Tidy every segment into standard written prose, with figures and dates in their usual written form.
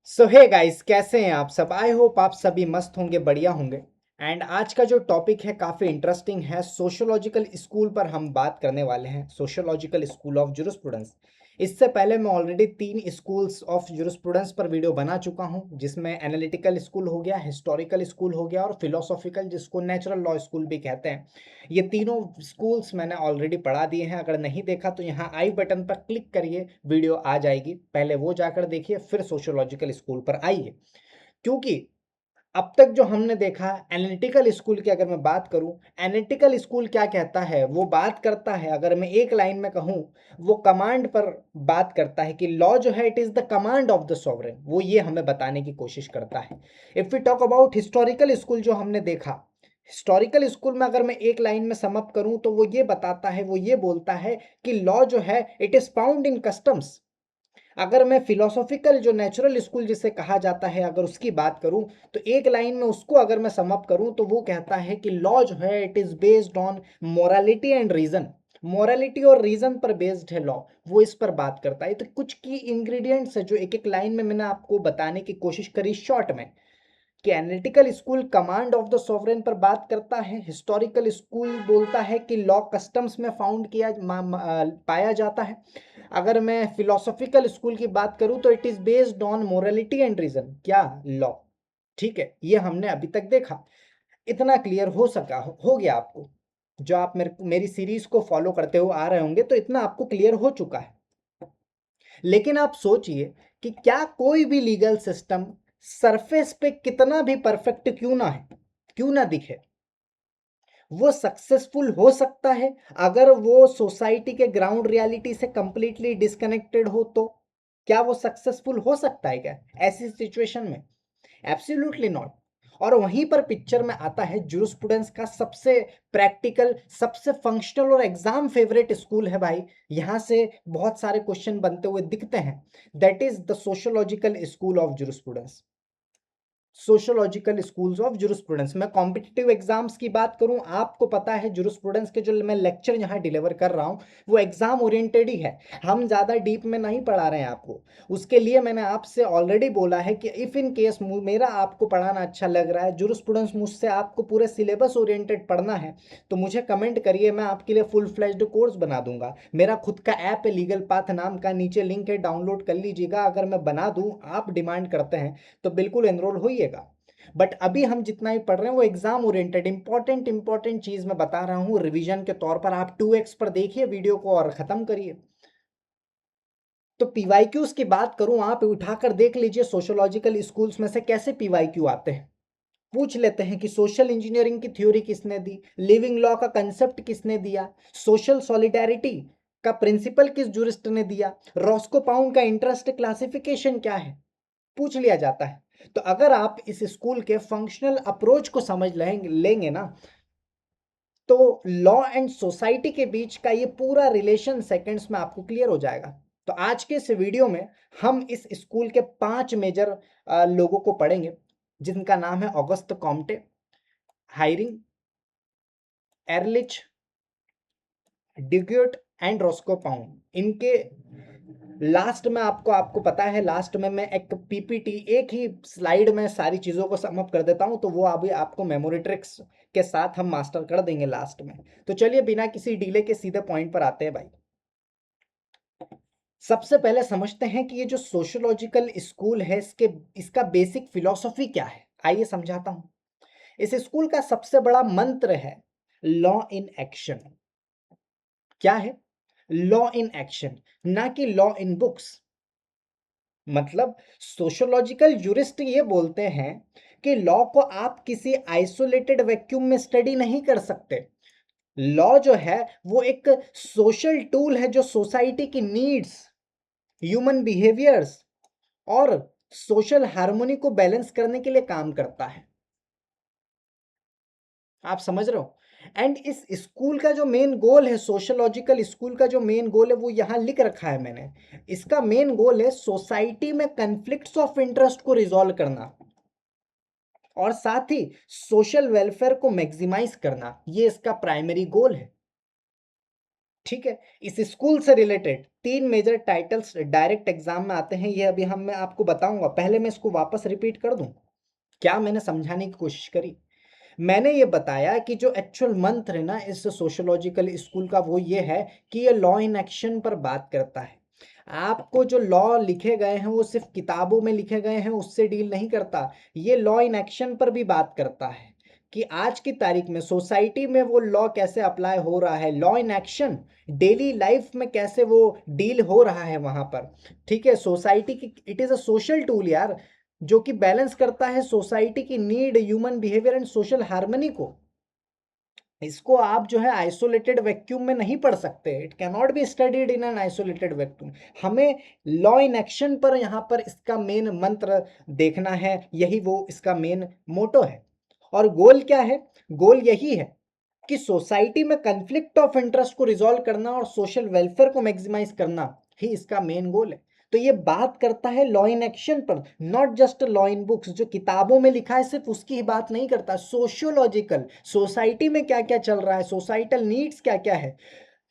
सो hey guys, कैसे हैं आप सब। आई होप आप सभी मस्त होंगे, बढ़िया होंगे। एंड आज का जो टॉपिक है काफ़ी इंटरेस्टिंग है। सोशियोलॉजिकल स्कूल पर हम बात करने वाले हैं, सोशियोलॉजिकल स्कूल ऑफ जुरिस्प्रूडेंस। इससे पहले मैं ऑलरेडी 3 स्कूल्स ऑफ जुरिस्प्रूडेंस पर वीडियो बना चुका हूं, जिसमें एनालिटिकल स्कूल हो गया, हिस्टोरिकल स्कूल हो गया और फिलोसॉफिकल, जिसको नेचुरल लॉ स्कूल भी कहते हैं। ये तीनों स्कूल्स मैंने ऑलरेडी पढ़ा दिए हैं। अगर नहीं देखा तो यहाँ आई बटन पर क्लिक करिए, वीडियो आ जाएगी, पहले वो जाकर देखिए, फिर सोशियोलॉजिकल स्कूल पर आइए। क्योंकि अब तक जो हमने देखा एनालिटिकल स्कूल की, अगर मैं बात करूं, एनालिटिकल स्कूल क्या कहता है, वो बात करता है, अगर मैं एक लाइन में कहूं, वो कमांड पर बात करता है कि लॉ जो है it is the command of the sovereign. वो ये हमें बताने की कोशिश करता है। If we talk about historical school जो हमने देखा, हिस्टोरिकल स्कूल में अगर मैं एक लाइन में सम अप करूं तो वो ये बताता है, वो ये बोलता है कि लॉ जो है it is found in customs. अगर मैं फिलोसॉफिकल जो नेचुरल स्कूल जिसे कहा जाता है, अगर उसकी बात करूं, तो एक लाइन में उसको अगर मैं सम अप करूं तो वो कहता है कि लॉ जो है it is based on morality and reason. Morality और रीजन पर बेस्ड है लॉ, वो इस पर बात करता है। तो कुछ की इंग्रेडिएंट्स है जो एक एक लाइन में मैंने आपको बताने की कोशिश करी शॉर्ट में, कि analytical school command of the sovereign पर बात करता है, हिस्टोरिकल स्कूल बोलता है कि लॉ कस्टम्स में फाउंड पाया जाता है। अगर मैं फिलोसॉफिकल स्कूल की बात करूं तो it is based on morality and reason, क्या लॉ। ठीक है, ये हमने अभी तक देखा। इतना क्लियर हो सका हो गया आपको। जो आप मेरी सीरीज को फॉलो करते हुए आ रहे होंगे तो इतना आपको क्लियर हो चुका है। लेकिन आप सोचिए कि क्या कोई भी लीगल सिस्टम सरफेस पे कितना भी परफेक्ट क्यों ना है, क्यों ना दिखे, वो सक्सेसफुल हो सकता है अगर वो सोसाइटी के ग्राउंड रियलिटी से कंप्लीटली डिस्कनेक्टेड हो। तो क्या वो सक्सेसफुल हो सकता है क्या ऐसी सिचुएशन में? Absolutely not. और वहीं पर पिक्चर में आता है जुरिस्प्रूडेंस का सबसे प्रैक्टिकल, सबसे फंक्शनल और एग्जाम फेवरेट स्कूल है भाई। यहां से बहुत सारे क्वेश्चन बनते हुए दिखते हैं। That is the sociological school of jurisprudence. Sociological schools of jurisprudence. मैं कॉम्पिटिटिव एग्जाम्स की बात करूं, आपको पता है जुरिस्प्रूडेंस के जो मैं लेक्चर यहां डिलीवर कर रहा हूं वो एग्जाम ओरिएंटेड ही है। हम ज़्यादा डीप में नहीं पढ़ा रहे हैं आपको। उसके लिए मैंने आपसे ऑलरेडी बोला है कि इफ़ इन केस मेरा आपको पढ़ाना अच्छा लग रहा है, जुरिस्प्रूडेंस मुझसे आपको पूरे सिलेबस ओरिएंटेड पढ़ना है, तो मुझे कमेंट करिए, मैं आपके लिए फुल फ्लेज्ड कोर्स बना दूंगा। मेरा खुद का ऐप है लीगल पाथ नाम का, नीचे लिंक है, डाउनलोड कर लीजिएगा। अगर मैं बना दूं, आप डिमांड करते हैं, तो बिल्कुल एनरोल होइएगा। बट अभी हम जितना भी पढ़ रहे हैं वो एग्जाम ओरिएंटेड इंपॉर्टेंट चीज मैं बता रहा हूं रिवीजन के तौर पर। आप 2x पर देखिए वीडियो को और खत्म करिए। तो पीवाईक्यूज की बात करूं, आप उठाकर देख लीजिए सोशियोलॉजिकल स्कूल्स में से कैसे पीवाईक्यू आते हैं। पूछ लेते हैं कि सोशल इंजीनियरिंग की थ्योरी किसने दी, लिविंग लॉ का कंसेप्ट किसने दिया, सोशल सॉलिडेरिटी का प्रिंसिपल किस जुरिस्ट ने दिया, रॉस्को पाउंड का इंटरेस्ट क्लासिफिकेशन क्या है, पूछ लिया जाता है। तो अगर आप इस स्कूल के फंक्शनल अप्रोच को समझ लेंगे ना, तो लॉ एंड सोसाइटी के बीच का ये पूरा रिलेशन सेकंड्स में आपको क्लियर हो जाएगा। तो आज के इस वीडियो में हम इस स्कूल के 5 मेजर लोगों को पढ़ेंगे, जिनका नाम है August Comte, Ihering, Ehrlich, Duguit and Roscoe Pound. इनके लास्ट में आपको पता है, लास्ट में मैं एक पीपीटी, एक ही स्लाइड में सारी चीज़ों को समअप कर देता हूं, तो वो अभी आपको मेमोरी ट्रिक्स के साथ हम मास्टर कर देंगे लास्ट में। तो चलिए बिना किसी डिले के सीधे पॉइंट पर आते हैं भाई। सबसे पहले समझते हैं कि ये जो सोशियोलॉजिकल स्कूल है, इसका बेसिक फिलॉसफी क्या है, आइए समझाता हूं। इस स्कूल का सबसे बड़ा मंत्र है लॉ इन एक्शन। क्या है? लॉ इन एक्शन, ना कि लॉ इन बुक्स। मतलब सोशियोलॉजिकल यूरिस्ट ये बोलते हैं कि लॉ को आप किसी आइसोलेटेड वैक्यूम में स्टडी नहीं कर सकते। लॉ जो है वो एक सोशल टूल है जो सोसाइटी की नीड्स, ह्यूमन बिहेवियर्स और सोशल हार्मोनी को बैलेंस करने के लिए काम करता है। आप समझ रहे हो? एंड इस स्कूल का जो मेन गोल है, सोशियोलॉजिकल स्कूल का जो मेन गोल है, वो यहां लिख रखा है मैंने। इसका मेन गोल है सोसाइटी में कन्फ्लिक्ट्स ऑफ इंटरेस्ट को रिजॉल्व करना और साथ ही सोशल वेलफेयर को मैक्सिमाइज करना। ये इसका प्राइमरी गोल है। ठीक है, इस स्कूल से रिलेटेड तीन मेजर टाइटल्स डायरेक्ट एग्जाम में आते हैं, ये अभी मैं आपको बताऊंगा। पहले मैं इसको वापस रिपीट कर दूं, क्या मैंने समझाने की कोशिश करी। मैंने ये बताया कि जो एक्चुअल मंत्र है ना इस सोशियोलॉजिकल स्कूल का, वो ये है कि ये लॉ इन एक्शन पर बात करता है। आपको जो लॉ लिखे गए हैं वो सिर्फ किताबों में लिखे गए हैं उससे डील नहीं करता, ये लॉ इन एक्शन पर भी बात करता है कि आज की तारीख में सोसाइटी में वो लॉ कैसे अप्लाई हो रहा है, law in action daily life में कैसे वो डील हो रहा है वहां पर। ठीक है, सोसाइटी की it is a social tool यार, जो कि बैलेंस करता है सोसाइटी की need, human behaviour and social harmony को। इसको आप जो है आइसोलेटेड वैक्यूम में नहीं पढ़ सकते, it can not be studied in an isolated vacuum. हमें लॉ इन एक्शन पर यहाँ पर इसका मेन मंत्र देखना है, यही वो इसका मेन मोटो है। और गोल क्या है? गोल यही है कि सोसाइटी में कंफ्लिक्ट ऑफ इंटरेस्ट को रिजॉल्व करना और सोशल वेलफेयर को मैक्सिमाइज करना ही इसका मेन गोल है। तो ये बात करता है लॉ इन एक्शन पर, not just law in books. जो किताबों में लिखा है सिर्फ उसकी ही बात नहीं करता, सोशियोलॉजिकल, सोसाइटी में क्या क्या चल रहा है, सोसाइटल नीड्स क्या क्या है,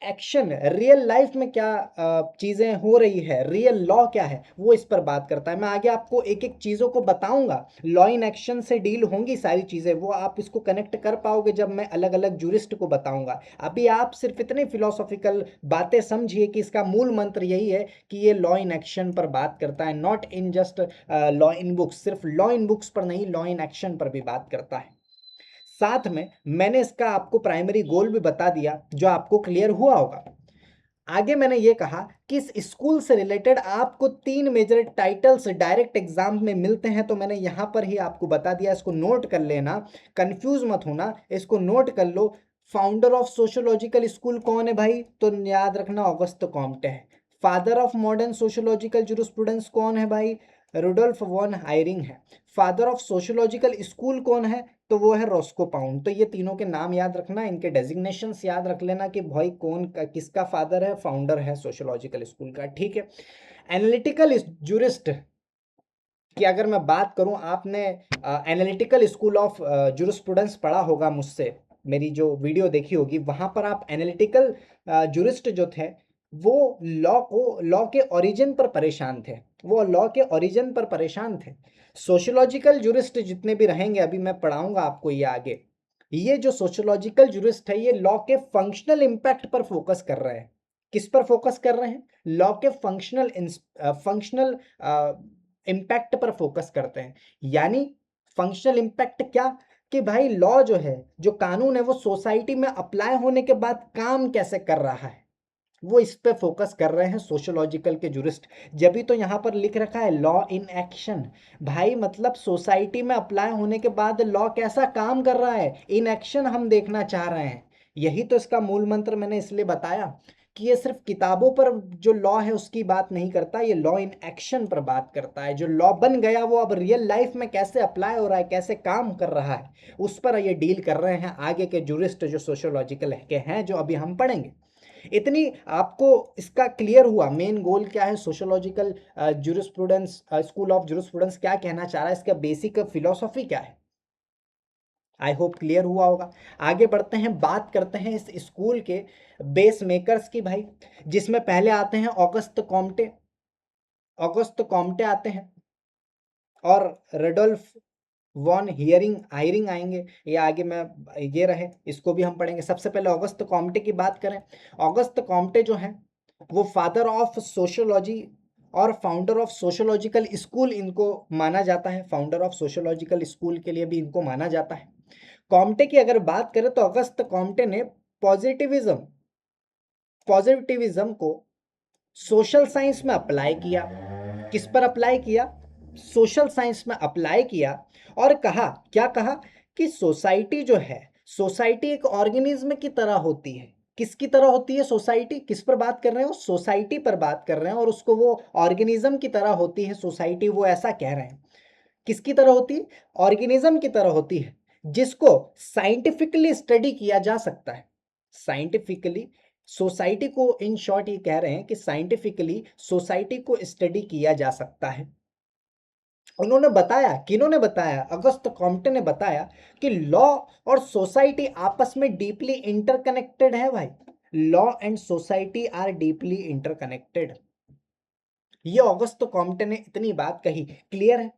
एक्शन रियल लाइफ में क्या चीजें हो रही है, रियल लॉ क्या है, वो इस पर बात करता है। मैं आगे आपको एक एक चीजों को बताऊंगा, लॉ इन एक्शन से डील होंगी सारी चीजें, वो आप इसको कनेक्ट कर पाओगे जब मैं अलग अलग जूरिस्ट को बताऊंगा। अभी आप सिर्फ इतने फिलोसॉफिकल बातें समझिए कि इसका मूल मंत्र यही है कि ये लॉ इन एक्शन पर बात करता है, not in just law in books. सिर्फ लॉ इन बुक्स पर नहीं, लॉ इन एक्शन पर भी बात करता है। साथ में मैंने इसका आपको प्राइमरी गोल भी बता दिया जो आपको क्लियर हुआ होगा। आगे मैंने ये कहा कि इस स्कूल से रिलेटेड आपको तीन मेजर टाइटल्स डायरेक्ट एग्जाम में मिलते हैं, तो मैंने यहां पर ही आपको बता दिया, इसको नोट कर लेना, कंफ्यूज मत होना, इसको नोट कर लो। फाउंडर ऑफ सोशियोलॉजिकल स्कूल कौन है भाई? तो याद रखना ऑगस्ट कॉम्टे है। Father of modern sociological jurisprudence कौन है भाई? रुडोल्फ वॉन हायरिंग है। फादर ऑफ सोशियोलॉजिकल स्कूल कौन है? तो वो है रोस्को पाउंड। तो ये तीनों के नाम याद रखना, इनके डेजिग्नेशंस याद रख लेना कि भाई कौन किसका फादर है, फाउंडर है सोशियोलॉजिकल स्कूल का। ठीक है, एनालिटिकल जूरिस्ट की अगर मैं बात करूं, आपने एनालिटिकल स्कूल ऑफ जूरिस्प्रूडेंस पढ़ा होगा मुझसे, मेरी जो वीडियो देखी होगी वहां पर आप एनालिटिकल जूरिस्ट जो थे वो लॉ के ओरिजिन पर परेशान थे, वो लॉ के ओरिजिन पर परेशान थे। सोशियोलॉजिकल जूरिस्ट जितने भी रहेंगे, अभी मैं पढ़ाऊंगा आपको ये आगे, ये जो सोशियोलॉजिकल जूरिस्ट है ये लॉ के फंक्शनल इंपैक्ट पर फोकस कर रहे हैं। किस पर फोकस कर रहे हैं? लॉ के फंक्शनल इंपैक्ट पर फोकस करते हैं। यानी फंक्शनल इंपैक्ट क्या? कि भाई लॉ जो है, जो कानून है, वो सोसाइटी में अप्लाई होने के बाद काम कैसे कर रहा है, वो इस पे फोकस कर रहे हैं सोशियोलॉजिकल के जूरिस्ट। जब भी तो यहाँ पर लिख रखा है लॉ इन एक्शन, भाई मतलब सोसाइटी में अप्लाई होने के बाद लॉ कैसा काम कर रहा है, इन एक्शन हम देखना चाह रहे हैं। यही तो इसका मूल मंत्र मैंने इसलिए बताया कि ये सिर्फ किताबों पर जो लॉ है उसकी बात नहीं करता, ये लॉ इन एक्शन पर बात करता है। जो लॉ बन गया वो अब रियल लाइफ में कैसे अप्लाई हो रहा है, कैसे काम कर रहा है, उस पर ये डील कर रहे हैं आगे के जूरिस्ट जो सोशियोलॉजिकल के हैं, जो अभी हम पढ़ेंगे। इतनी आपको इसका क्लियर हुआ मेन गोल क्या है, sociological jurisprudence school of jurisprudence क्या कहना चाह रहा है, इसका बेसिक फिलॉसफी क्या है। आई होप क्लियर हुआ होगा। आगे बढ़ते हैं, बात करते हैं इस स्कूल के बेस मेकर्स की भाई, जिसमें पहले आते हैं ऑगस्ट कॉम्टे। ऑगस्ट कॉम्टे आते हैं और रेडोल्फ वॉन हियरिंग हायरिंग आएंगे। ये आगे मैं ये रहे, इसको भी हम पढ़ेंगे। सबसे पहले ऑगस्ट कॉम्टे की बात करें, ऑगस्ट कॉम्टे जो है वो फादर ऑफ सोशियोलॉजी और फाउंडर ऑफ सोशियोलॉजिकल स्कूल इनको माना जाता है, फाउंडर ऑफ सोशियोलॉजिकल स्कूल के लिए भी इनको माना जाता है। कॉम्टे की अगर बात करें तो अगस्त कॉम्टे ने पॉजिटिविज्म को सोशल साइंस में अप्लाई किया। किस पर अप्लाई किया? सोशल साइंस में अप्लाई किया। और कहा, क्या कहा? कि सोसाइटी जो है, सोसाइटी एक ऑर्गेनिज्म की तरह होती है। किसकी तरह होती है सोसाइटी? किस पर बात कर रहे हो? सोसाइटी पर बात कर रहे हैं, और उसको वो ऑर्गेनिज्म की तरह होती है सोसाइटी, वो ऐसा कह रहे हैं। किसकी तरह होती है? ऑर्गेनिज्म की तरह होती है, जिसको साइंटिफिकली स्टडी किया जा सकता है। साइंटिफिकली सोसाइटी को, इन शॉर्ट ये कह रहे हैं कि साइंटिफिकली सोसाइटी को स्टडी किया जा सकता है। उन्होंने बताया, किन्होंने बताया? अगस्त कॉम्टे ने बताया कि लॉ और सोसाइटी आपस में डीपली इंटरकनेक्टेड है भाई। Law and society are deeply interconnected. ये ऑगस्ट कॉम्टे ने इतनी बात कही, क्लियर है।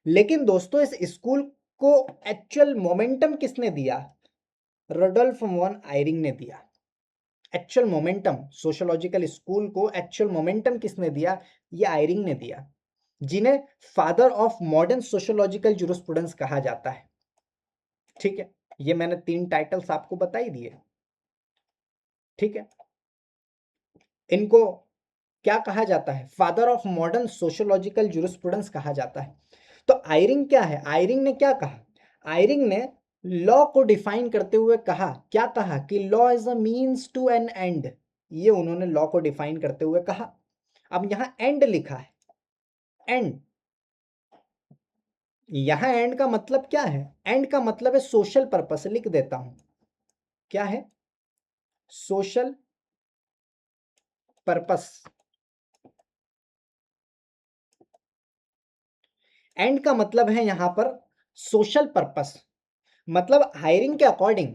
लेकिन दोस्तों इस स्कूल को एक्चुअल मोमेंटम किसने दिया? रोडोल्फ वॉन आयरिंग ने दिया। एक्चुअल मोमेंटम, सोशियोलॉजिकल स्कूल को एक्चुअल मोमेंटम किसने दिया? ये आयरिंग ने दिया, जिन्हें father of modern sociological jurisprudence कहा जाता है। ठीक है, ये मैंने 3 टाइटल्स आपको बता ही दिए। ठीक है, इनको क्या कहा जाता है? Father of modern sociological jurisprudence कहा जाता है। तो आयरिंग क्या है? आयरिंग ने क्या कहा? आयरिंग ने लॉ को डिफाइन करते हुए कहा, क्या कहा? कि law is a means to an end. ये उन्होंने लॉ को डिफाइन करते हुए कहा। अब यहां एंड लिखा है, एंड। यहां एंड का मतलब क्या है? एंड का मतलब है सोशल पर्पस। लिख देता हूं, क्या है? Social purpose. एंड का मतलब है यहां पर सोशल पर्पस। मतलब हायरिंग के अकॉर्डिंग,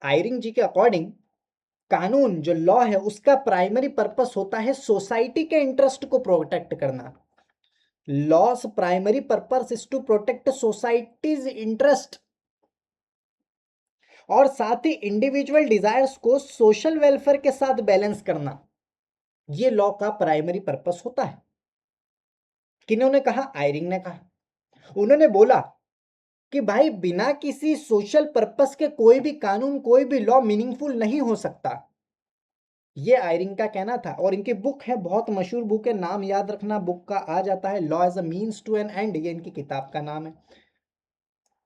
आयरिंग जी के अकॉर्डिंग, कानून जो लॉ है उसका प्राइमरी पर्पस होता है सोसाइटी के इंटरेस्ट को प्रोटेक्ट करना। Law's primary purpose is to protect society's interest, और साथ ही इंडिविजुअल डिजायर्स को सोशल वेलफेयर के साथ बैलेंस करना। ये लॉ का प्राइमरी पर्पस होता है। किन्होंने कहा? आयरिंग ने कहा। उन्होंने बोला कि भाई बिना किसी सोशल पर्पस के कोई भी कानून, कोई भी लॉ मीनिंगफुल नहीं हो सकता। ये आयरिंग का कहना था। और इनकी बुक है, बहुत मशहूर बुक है, नाम याद रखना बुक का आ जाता है, law as a means to an end. ये इनकी किताब का नाम है।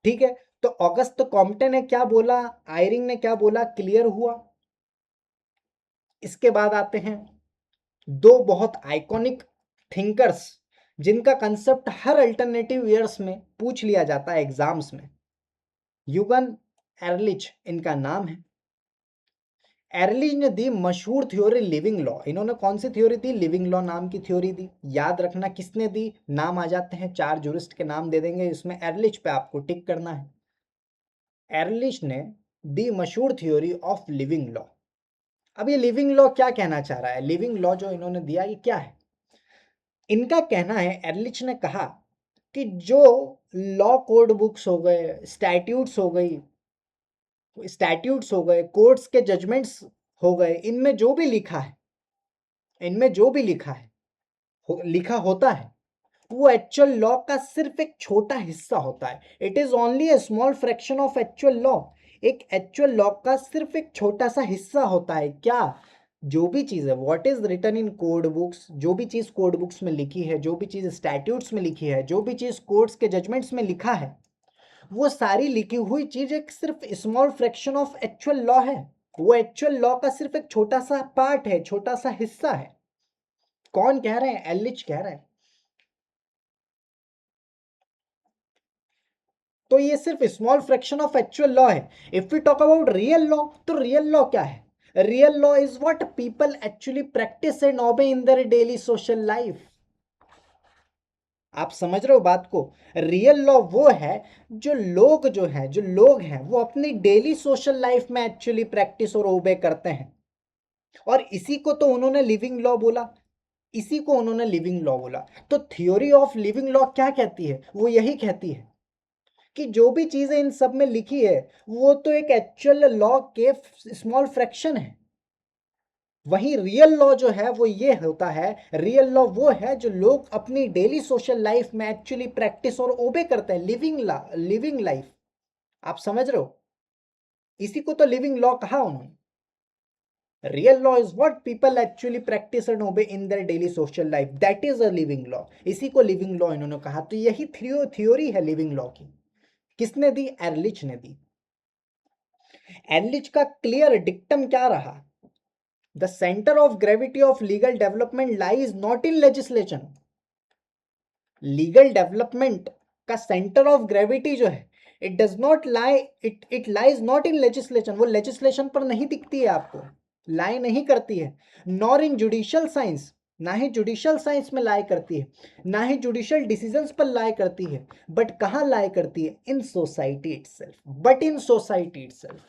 ठीक है, तो ऑगस्ट कॉम्टे ने क्या बोला, आयरिंग ने क्या बोला, क्लियर हुआ। इसके बाद आते हैं दो बहुत आइकॉनिक थिंकर्स, जिनका कंसेप्ट हर अल्टरनेटिव ईयर्स में पूछ लिया जाता है एग्जाम्स में। यूगन एरलिच इनका नाम है। एरलिच ने दी मशहूर थ्योरी लिविंग लॉ। इन्होंने कौन सी थ्योरी दी? लिविंग लॉ नाम की थ्योरी दी। याद रखना किसने दी, नाम आ जाते हैं, 4 जूरिस्ट के नाम दे देंगे, इसमें एरलिच पे आपको टिक करना है। एरलिच ने दी मशहूर थ्योरी ऑफ लिविंग लॉ। अब ये लिविंग लॉ क्या कहना चाह रहा है? लिविंग लॉ जो इन्होंने दिया ये क्या है? इनका कहना है, एरलिच ने कहा कि जो लॉ कोड बुक्स हो गए, स्टैट्यूट्स हो गए, कोर्ट्स के जजमेंट्स हो गए, इनमें जो भी लिखा है, इनमें जो भी लिखा होता है, वो एक्चुअल लॉ का सिर्फ एक छोटा हिस्सा होता है। It is only a small fraction of actual law. एक एक्चुअल लॉ का सिर्फ एक छोटा सा हिस्सा होता है। क्या? जो भी चीज है, what is written in code books, जो भी चीज कोड बुक्स में लिखी है, जो भी चीज स्टैट्यूट्स में लिखी है, जो भी चीज कोर्ट्स के जजमेंट्स में लिखा है, वो सारी लिखी हुई चीज एक सिर्फ small fraction of actual law है। वो एक्चुअल लॉ का सिर्फ एक छोटा सा पार्ट है, छोटा सा हिस्सा है। कौन कह रहे हैं? एलिच कह रहे हैं। तो ये सिर्फ small fraction of actual law है। If we talk about real law, तो रियल लॉ क्या है? Real law is what people actually practice and obey in their daily social life. आप समझ रहे हो बात को? रियल लॉ वो है जो लोग हैं वो अपनी डेली सोशल लाइफ में एक्चुअली प्रैक्टिस और ओबे करते हैं। और इसी को तो उन्होंने लिविंग लॉ बोला, इसी को उन्होंने लिविंग लॉ बोला। तो थ्योरी ऑफ लिविंग लॉ क्या कहती है? वो यही कहती है कि जो भी चीजें इन सब में लिखी है वो तो एक एक्चुअल लॉ के स्मॉल फ्रैक्शन है। वहीं रियल लॉ जो है वो ये होता है, रियल लॉ वो है जो लोग अपनी डेली सोशल लाइफ में एक्चुअली प्रैक्टिस और ओबे करते हैं, लिविंग लाइफ। आप समझ रहे हो? इसी को तो लिविंग लॉ कहा उन्होंने। Real law is what people actually practice and obey in their daily social life, that is a living law. इसी को लिविंग लॉ इन्होंने कहा। तो यही थ्योरी है लिविंग लॉ की। किसने दी? एरलिच ने दी। एरलिच का क्लियर डिक्टम क्या रहा? The centre of gravity of legal development lies not in legislation. Legal development का सेंटर ऑफ ग्रेविटी जो है, it does not lie, it lies not in legislation. वो लेजिस्लेशन पर नहीं दिखती है, आपको लाई नहीं करती है। नॉर इन जुडिशियल साइंस, ना ही जुडिशियल साइंस में लाई करती है, ना ही जुडिशियल डिसीजंस पर लाई करती है। बट कहां लाई करती है? In society itself. But in society itself.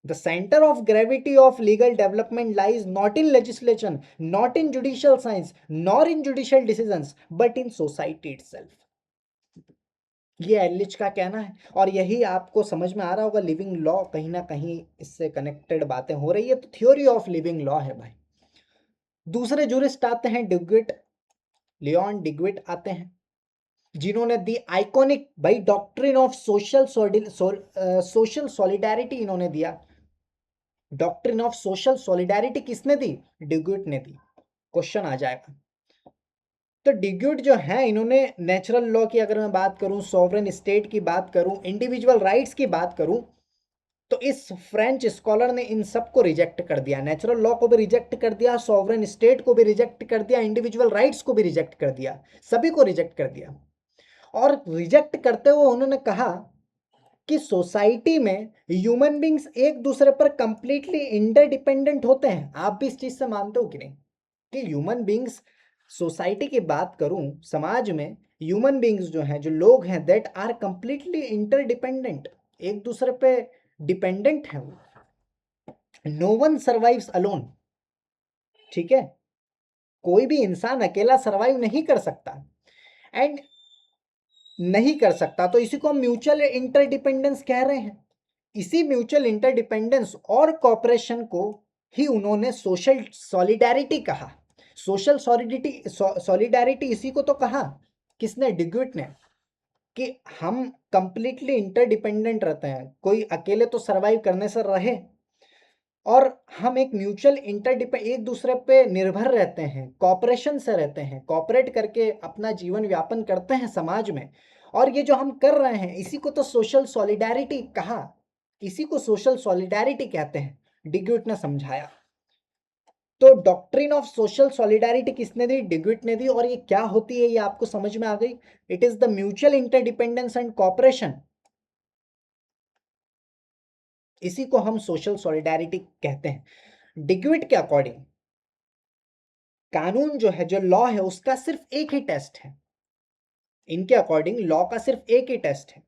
The center of gravity of legal development lies not in legislation, not in judicial science, nor in judicial decisions, but in society itself. ये Ilyich का कहना है, और यही आपको समझ में आ रहा होगा, लिविंग लॉ कहीं ना कहीं इससे कनेक्टेड बातें हो रही है, तो थ्योरी ऑफ लिविंग लॉ है भाई। दूसरे जूरिस्ट आते हैं डिग्विट, लियोन डिग्विट आते हैं, जिन्होंने दी आइकॉनिक भाई डॉक्ट्रिन ऑफ सोशल सॉलिडारिटी इन्होंने दिया। डॉक्ट्रिन ऑफ सोशल सॉलिडारिटी किसने दी? डिग्विट ने दी। क्वेश्चन आ जाएगा। तो डिग्विट जो है, इन्होंने नेचुरल लॉ की अगर मैं बात करूं, सॉवरेन स्टेट की बात करूं, इंडिविजुअल राइट्स की बात करूं, तो इस फ्रेंच स्कॉलर ने इन सबको रिजेक्ट कर दिया। नेचुरल लॉ को भी रिजेक्ट कर दिया, सॉवरेन स्टेट को भी रिजेक्ट कर दिया, इंडिविजुअल राइट्स को भी रिजेक्ट कर दिया, सभी को रिजेक्ट कर दिया। और रिजेक्ट करते हुए उन्होंने कहा कि सोसाइटी में ह्यूमन बींग्स एक दूसरे पर कंप्लीटली इंटरडिपेंडेंट होते हैं। आप भी इस चीज से मानते हो कि नहीं, कि ह्यूमन बींग्स, सोसाइटी की बात करूं, समाज में ह्यूमन बींग्स जो हैं, जो लोग हैं, दैट आर कंप्लीटली इंटरडिपेंडेंट, एक दूसरे पे डिपेंडेंट है वो। नो वन सर्वाइव्स अलोन, ठीक है, कोई भी इंसान अकेला सर्वाइव नहीं कर सकता, एंड नहीं कर सकता, तो इसी को हम म्यूचुअल इंटरडिपेंडेंस कह रहे हैं। इसी म्यूचुअल इंटरडिपेंडेंस और कॉपरेशन को ही उन्होंने सोशल सॉलिडारिटी कहा। सोशल सॉलिडारिटी इसी को तो कहा, किसने? डिग्विट ने, कि हम कंप्लीटली इंटरडिपेंडेंट रहते हैं, कोई अकेले तो सरवाइव करने से रहे, और हम एक म्यूचुअल एक दूसरे पे निर्भर रहते हैं, कॉपरेशन से रहते हैं, कॉपरेट करके अपना जीवन व्यापन करते हैं समाज में। और ये जो हम कर रहे हैं, इसी को तो सोशल सॉलिडारिटी कहा, इसी को सोशल सॉलिडारिटी कहते हैं, डिग्विट ने समझाया। तो डॉक्ट्रिन ऑफ सोशल सॉलिडारिटी किसने दी? डिग्विट ने दी। और ये क्या होती है, ये आपको समझ में आ गई। It is the mutual interdependence and cooperation, इसी को हम सोशल सॉलिडारिटी कहते हैं। डिग्विट के अकॉर्डिंग कानून जो है, जो लॉ है, उसका सिर्फ एक ही टेस्ट है। इनके अकॉर्डिंग लॉ का सिर्फ एक ही टेस्ट है,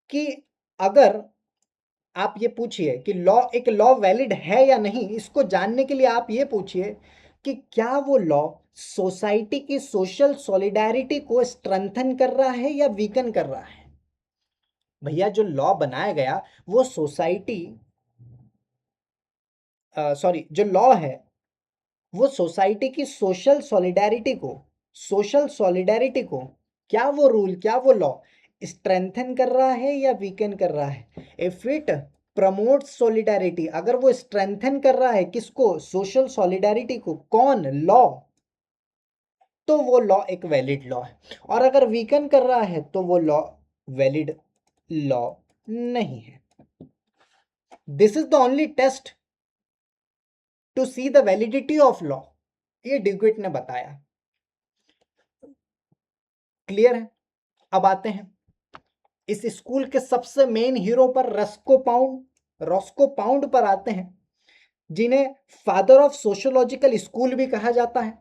कि अगर आप ये पूछिए कि एक लॉ वैलिड है या नहीं, इसको जानने के लिए आप ये पूछिए कि क्या वो लॉ सोसाइटी की सोशल सॉलिडारिटी को स्ट्रेंथन कर रहा है या वीकन कर रहा है। भैया जो लॉ बनाया गया वो सोसाइटी, सॉरी, जो लॉ है वो सोसाइटी की सोशल सॉलिडारिटी को क्या वो रूल, क्या वो लॉ स्ट्रेंथन कर रहा है या वीकन कर रहा है। इफ इट प्रमोट सॉलिडारिटी, अगर वो स्ट्रेंथन कर रहा है किसको? सोशल सॉलिडारिटी को। कौन? लॉ। तो वो लॉ एक वैलिड लॉ है, और अगर वीकन कर रहा है तो वो लॉ वैलिड लॉ नहीं है। This is the only test to see the validity of law, ये डिग्विट ने बताया। क्लियर है? अब आते हैं इस स्कूल के सबसे मेन हीरो पर, रॉस्को पाउंड पर आते हैं, जिन्हें फादर ऑफ सोशियोलॉजिकल स्कूल भी कहा जाता है,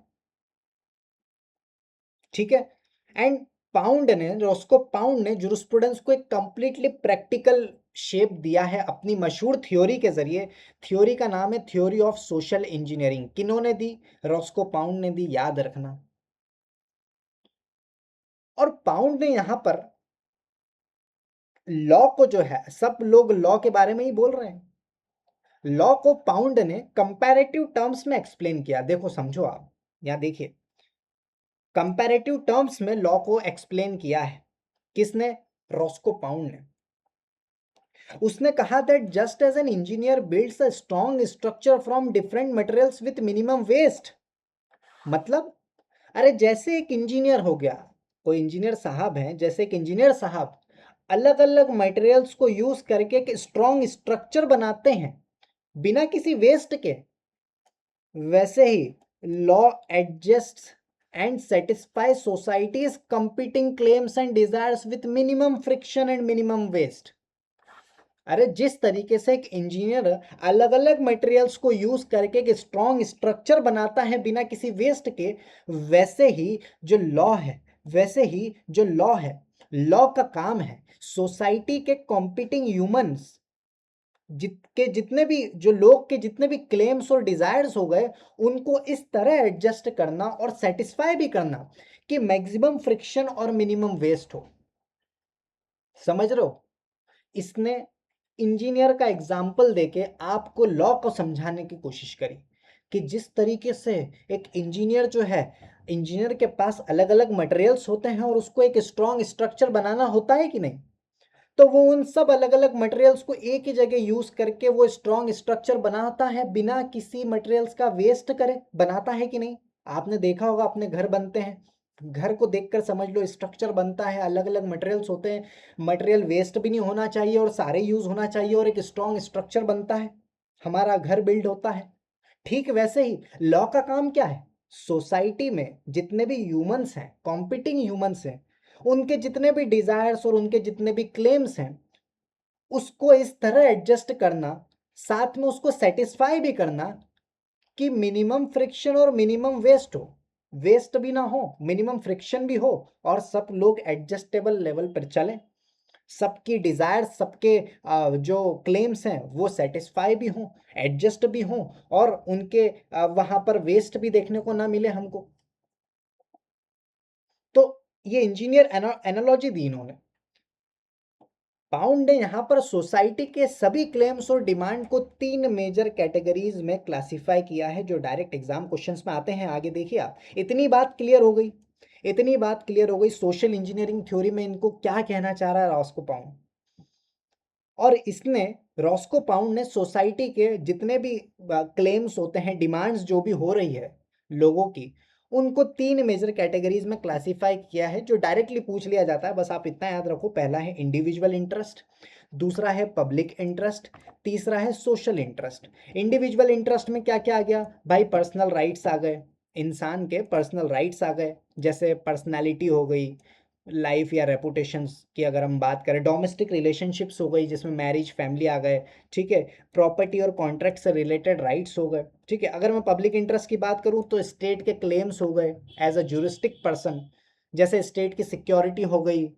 ठीक है। एंड रॉस्को पाउंड ने जुरिस्प्रूडेंस को एक कंप्लीटली प्रैक्टिकल शेप दिया है अपनी मशहूर थ्योरी के जरिए। थ्योरी का नाम है थ्योरी ऑफ सोशल इंजीनियरिंग। किन्होंने दी? रॉस्को पाउंड ने दी, याद रखना। और पाउंड ने यहां पर लॉ को, जो है, सब लोग लॉ के बारे में ही बोल रहे हैं, लॉ को पाउंड ने कंपैरेटिव टर्म्स में एक्सप्लेन किया। देखो, समझो आप, यहां देखिए, कंपैरेटिव टर्म्स में लॉ को एक्सप्लेन किया है। किसने? रॉस्को पाउंड ने। उसने कहा that just as an engineer builds a strong structure from different materials with minimum waste, मतलब, अरे जैसे एक इंजीनियर हो गया, कोई इंजीनियर साहब हैं, जैसे एक इंजीनियर साहब अलग अलग मटेरियल्स को यूज करके एक स्ट्रॉन्ग स्ट्रक्चर बनाते हैं बिना किसी वेस्ट के, वैसे ही law adjust and satisfy society's competing claims and desires with minimum friction and minimum waste. अरे जिस तरीके से एक इंजीनियर अलग अलग मटेरियल्स को यूज करके एक स्ट्रॉन्ग स्ट्रक्चर बनाता है बिना किसी वेस्ट के, वैसे ही जो लॉ है, लॉ का काम है सोसाइटी के कॉम्पिटिंग ह्यूमंस जितने भी जो लोग के जितने भी क्लेम्स और डिजायर्स हो गए, उनको इस तरह एडजस्ट करना और सेटिस्फाई भी करना कि मैक्सिमम फ्रिक्शन और मिनिमम वेस्ट हो। समझ रहे हो? इसने इंजीनियर का एग्जाम्पल देके आपको लॉ को समझाने की कोशिश करी कि जिस तरीके से एक इंजीनियर जो है, इंजीनियर के पास अलग अलग मटेरियल्स होते हैं और उसको एक स्ट्रॉन्ग स्ट्रक्चर बनाना होता है कि नहीं, तो वो उन सब अलग अलग मटेरियल्स को एक ही जगह यूज करके वो स्ट्रॉन्ग स्ट्रक्चर बनाता है बिना किसी मटेरियल्स का वेस्ट करे। बनाता है कि नहीं? आपने देखा होगा, अपने घर बनते हैं, घर को देखकर समझ लो, स्ट्रक्चर बनता है, अलग अलग मटेरियल्स होते हैं, मटेरियल वेस्ट भी नहीं होना चाहिए और सारे यूज होना चाहिए और एक स्ट्रॉन्ग स्ट्रक्चर बनता है, हमारा घर बिल्ड होता है। ठीक वैसे ही लॉ का काम क्या है? सोसाइटी में जितने भी ह्यूमंस हैं, कॉम्पिटिंग ह्यूमंस हैं, उनके जितने भी डिजायर्स और उनके जितने भी क्लेम्स हैं, उसको इस तरह एडजस्ट करना, साथ में उसको सेटिस्फाई भी करना कि मिनिमम फ्रिक्शन और मिनिमम वेस्ट हो, वेस्ट भी ना हो, मिनिमम फ्रिक्शन भी हो, और सब लोग एडजस्टेबल लेवल पर चलें, सबकी डिजायर, सबके जो क्लेम्स हैं वो सेटिस्फाई भी हों, एडजस्ट भी हों, और उनके वहां पर वेस्ट भी देखने को ना मिले हमको। तो ये इंजीनियर एनालॉजी दी इन्होंने। पाउंड ने यहाँ पर सोसाइटी के सभी क्लेम्स और डिमांड को 3 मेजर कैटेगरीज में क्लासिफाई किया है, जो डायरेक्ट एग्जाम क्वेश्चंस में आते हैं। आगे देखिए आप, इतनी बात क्लियर हो गई, इतनी बात क्लियर हो गई सोशल इंजीनियरिंग थ्योरी में इनको क्या कहना चाह रहा है रॉस्को पाउंड। और इसने, रॉस्को पाउंड ने सोसाइटी के जितने भी क्लेम्स होते हैं, डिमांड्स जो भी हो रही है लोगों की, उनको 3 मेजर कैटेगरीज में क्लासिफाई किया है, जो डायरेक्टली पूछ लिया जाता है। बस आप इतना याद रखो, पहला है इंडिविजुअल इंटरेस्ट, दूसरा है पब्लिक इंटरेस्ट, तीसरा है सोशल इंटरेस्ट। इंडिविजुअल इंटरेस्ट में क्या क्या आ गया भाई? पर्सनल राइट्स आ गए, इंसान के पर्सनल राइट्स आ गए, जैसे पर्सनैलिटी हो गई, लाइफ या रेपुटेशंस की अगर हम बात करें, डोमेस्टिक रिलेशनशिप्स हो गई जिसमें मैरिज फैमिली आ गए, ठीक है, प्रॉपर्टी और कॉन्ट्रैक्ट से रिलेटेड राइट्स हो गए, ठीक है। अगर मैं पब्लिक इंटरेस्ट की बात करूं तो स्टेट के क्लेम्स हो गए एज अ ज्यूरिस्टिक पर्सन, जैसे स्टेट की सिक्योरिटी हो गई,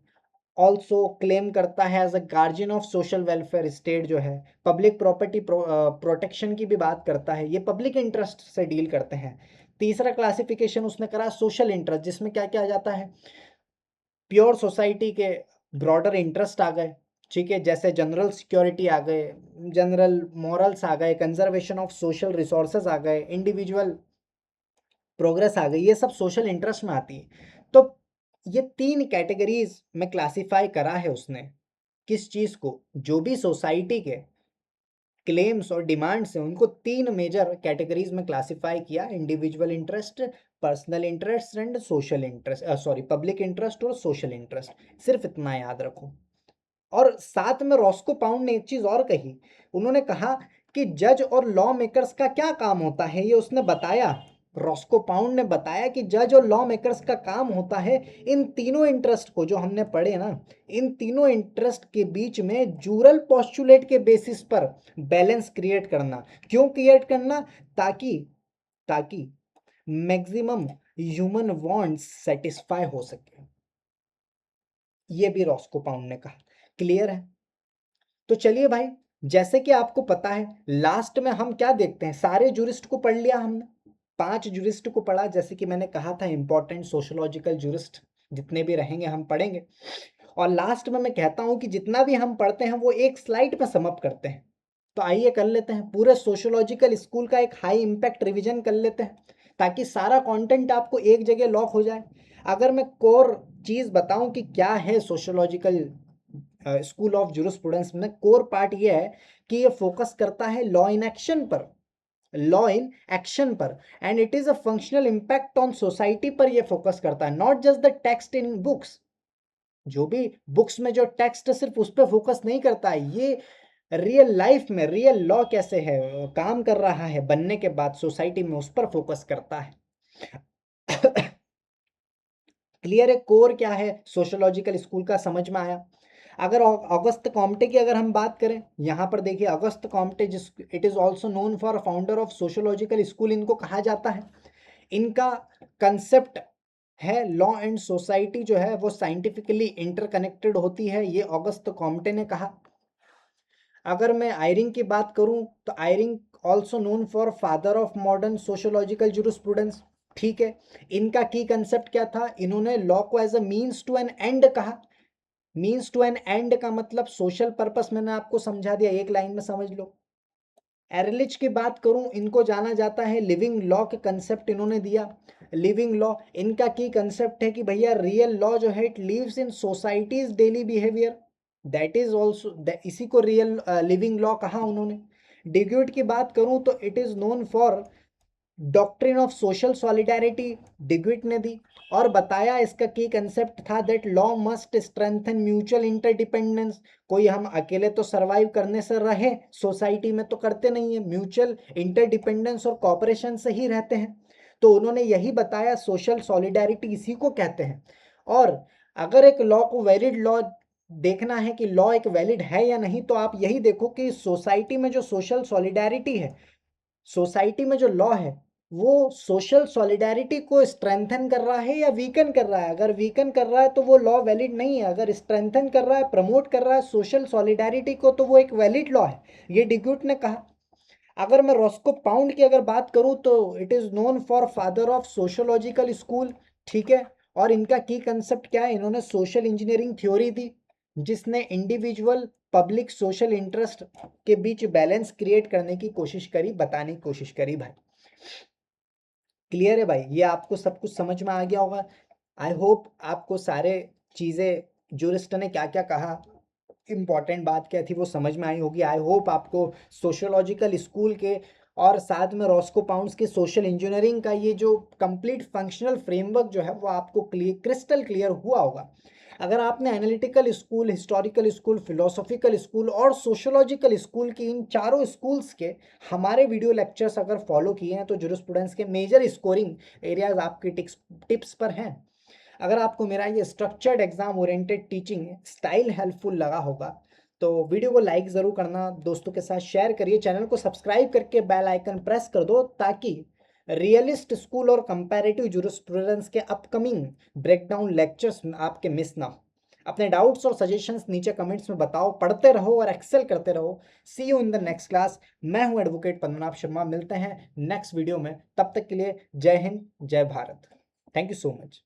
ऑल्सो क्लेम करता है as a guardian of social welfare state जो है, पब्लिक प्रॉपर्टी प्रोटेक्शन की भी बात करता है, ये पब्लिक इंटरेस्ट से डील करते हैं। तीसरा क्लासिफिकेशन उसने करा सोशल इंटरेस्ट, जिसमें क्या क्या आ जाता है? प्योर सोसाइटी के ब्रॉडर इंटरेस्ट आ गए, ठीक है, जैसे जनरल सिक्योरिटी आ गए, जनरल मॉरल्स आ गए, कंजर्वेशन ऑफ सोशल रिसोर्सेज आ गए, इंडिविजुअल प्रोग्रेस आ गई, ये सब सोशल इंटरेस्ट में आती है। तो ये 3 कैटेगरीज में क्लासिफाई करा है उसने, किस चीज को? जो भी सोसाइटी के क्लेम्स और डिमांड्स हैं उनको 3 मेजर कैटेगरीज में क्लासिफाई किया, individual interest, personal interest and social interest, sorry, public interest और सोशल इंटरेस्ट। सिर्फ इतना याद रखो। और साथ में रॉस्को पाउंड ने एक चीज और कही, उन्होंने कहा कि जज और लॉ मेकर्स का क्या काम होता है, ये उसने बताया। रॉस्को पाउंड ने बताया कि जज और लॉ मेकर्स का काम होता है इन तीनों इंटरेस्ट को, जो हमने पढ़े ना, इन तीनों इंटरेस्ट के बीच में जूरल पोस्टुलेट के बेसिस पर बैलेंस क्रिएट करना। क्यों क्रिएट करना? ताकि ताकि मैक्सिमम ह्यूमन वांट्स सेटिस्फाई हो सके। ये भी रॉस्को पाउंड ने कहा। क्लियर है? तो चलिए भाई, जैसे कि आपको पता है, लास्ट में हम क्या देखते हैं, सारे जूरिस्ट को पढ़ लिया हमने, 5 जूरिस्ट को पढ़ा, जैसे कि मैंने कहा था इंपॉर्टेंट सोशोलॉजिकल जूरिस्ट जितने भी रहेंगे हम पढ़ेंगे। और लास्ट में मैं कहता हूं कि जितना भी हम पढ़ते हैं वो एक स्लाइड में समअप करते हैं। तो आइए कर लेते हैं, पूरे सोशोलॉजिकल स्कूल का एक हाई इम्पैक्ट रिवीजन कर लेते हैं, ताकि सारा कंटेंट आपको एक जगह लॉक हो जाए। अगर मैं कोर चीज बताऊं कि क्या है सोशोलॉजिकल स्कूल ऑफ जूरिस्प्रूडेंस में, कोर पार्ट ये है कि ये फोकस करता है लॉ इन एक्शन पर, लॉ इन एक्शन पर, and it is a functional impact on society पर ये फोकस करता है, not just the text in books. जो भी बुक्स में जो टेक्स्ट है सिर्फ उस पर फोकस नहीं करता है, ये रियल लाइफ में रियल लॉ कैसे है, काम कर रहा है बनने के बाद सोसाइटी में, उस पर फोकस करता है। क्लियर है? कोर क्या है सोशोलॉजिकल स्कूल का, समझ में आया? अगर ऑगस्ट कॉम्टे की अगर हम बात करें, यहां पर देखिए ऑगस्ट कॉम्टे, जिस it is also known for founder of sociological school इनको कहा जाता है। इनका कंसेप्ट है लॉ एंड सोसाइटी जो है वो साइंटिफिकली इंटरकनेक्टेड होती है, ये ऑगस्ट कॉम्टे ने कहा। अगर मैं आयरिंग की बात करूं तो Ihering also known for father of modern sociological jurisprudence. ठीक है, इनका की कंसेप्ट क्या था, इन्होंने लॉ को as a means to an end कहा। मीन्स टू एन एंड का मतलब सोशल पर्पस मैंने आपको समझा दिया, एक लाइन में समझ लो। एरलिच की बात करूं, इनको जाना जाता है लिविंग लॉ के कंसेप्ट इन्होंने दिया। लिविंग लॉ, इनका की कंसेप्ट है कि भैया रियल लॉ जो है it lives in society's daily behaviour, that is also, इसी को रियल लिविंग लॉ कहा उन्होंने। डिग्यूट की बात करूं तो it is known for doctrine of social solidarity, Duguit ने दी। और बताया इसका की कंसेप्ट था that law must strengthen mutual interdependence. कोई हम अकेले तो सरवाइव करने से रहे सोसाइटी में तो करते नहीं है, म्यूचुअल इंटरडिपेंडेंस और कॉपरेशन से ही रहते हैं। तो उन्होंने यही बताया, सोशल सॉलिडारिटी इसी को कहते हैं। और अगर एक लॉ को वैलिड लॉ देखना है कि लॉ एक वैलिड है या नहीं, तो आप यही देखो कि सोसाइटी में जो सोशल सॉलिडारिटी है, सोसाइटी में जो लॉ है वो सोशल सॉलिडारिटी को स्ट्रेंथन कर रहा है या वीकन कर रहा है। अगर वीकन कर रहा है तो वो लॉ वैलिड नहीं है, अगर स्ट्रेंथन कर रहा है, प्रमोट कर रहा है सोशल सॉलिडारिटी को, तो वो एक वैलिड लॉ है, ये डिग्यूट ने कहा। अगर मैं रॉस्को पाउंड की अगर बात करूं तो it is known for father of sociological school. ठीक है, और इनका की कंसेप्ट क्या है, इन्होंने सोशल इंजीनियरिंग थ्योरी दी जिसने इंडिविजुअल पब्लिक सोशल इंटरेस्ट के बीच बैलेंस क्रिएट करने की कोशिश करी, बताने की कोशिश करी भाई। क्लियर है भाई, ये आपको सब कुछ समझ में आ गया होगा। आई होप आपको सारे चीज़ें जूरिस्ट ने क्या क्या कहा, इंपॉर्टेंट बात क्या थी वो समझ में आई होगी। आई होप आपको सोशियोलॉजिकल स्कूल के और साथ में रॉस्को पाउंड्स के सोशल इंजीनियरिंग का ये जो कंप्लीट फंक्शनल फ्रेमवर्क जो है वो आपको क्रिस्टल क्लियर हुआ होगा। अगर आपने analytical school, historical school, philosophical school और सोशियोलॉजिकल स्कूल की इन चारों स्कूल्स के हमारे वीडियो लेक्चर्स अगर फॉलो किए हैं तो जूरिस्प्रूडेंस के मेजर स्कोरिंग एरियाज आपके टिप्स पर हैं। अगर आपको मेरा ये structured exam oriented teaching style helpful लगा होगा तो वीडियो को लाइक ज़रूर करना, दोस्तों के साथ शेयर करिए, चैनल को सब्सक्राइब करके बेल आइकन प्रेस कर दो ताकि रियलिस्ट स्कूल और कंपैरेटिव जूरिस्प्रूडेंस के अपकमिंग ब्रेकडाउन लेक्चर्स आपके मिस ना हो। अपने डाउट्स और सजेशंस नीचे कमेंट्स में बताओ, पढ़ते रहो और एक्सेल करते रहो। See you in the next class. मैं हूं एडवोकेट पद्मनाभ शर्मा, मिलते हैं नेक्स्ट वीडियो में, तब तक के लिए जय हिंद, जय Bharat. Thank you so much.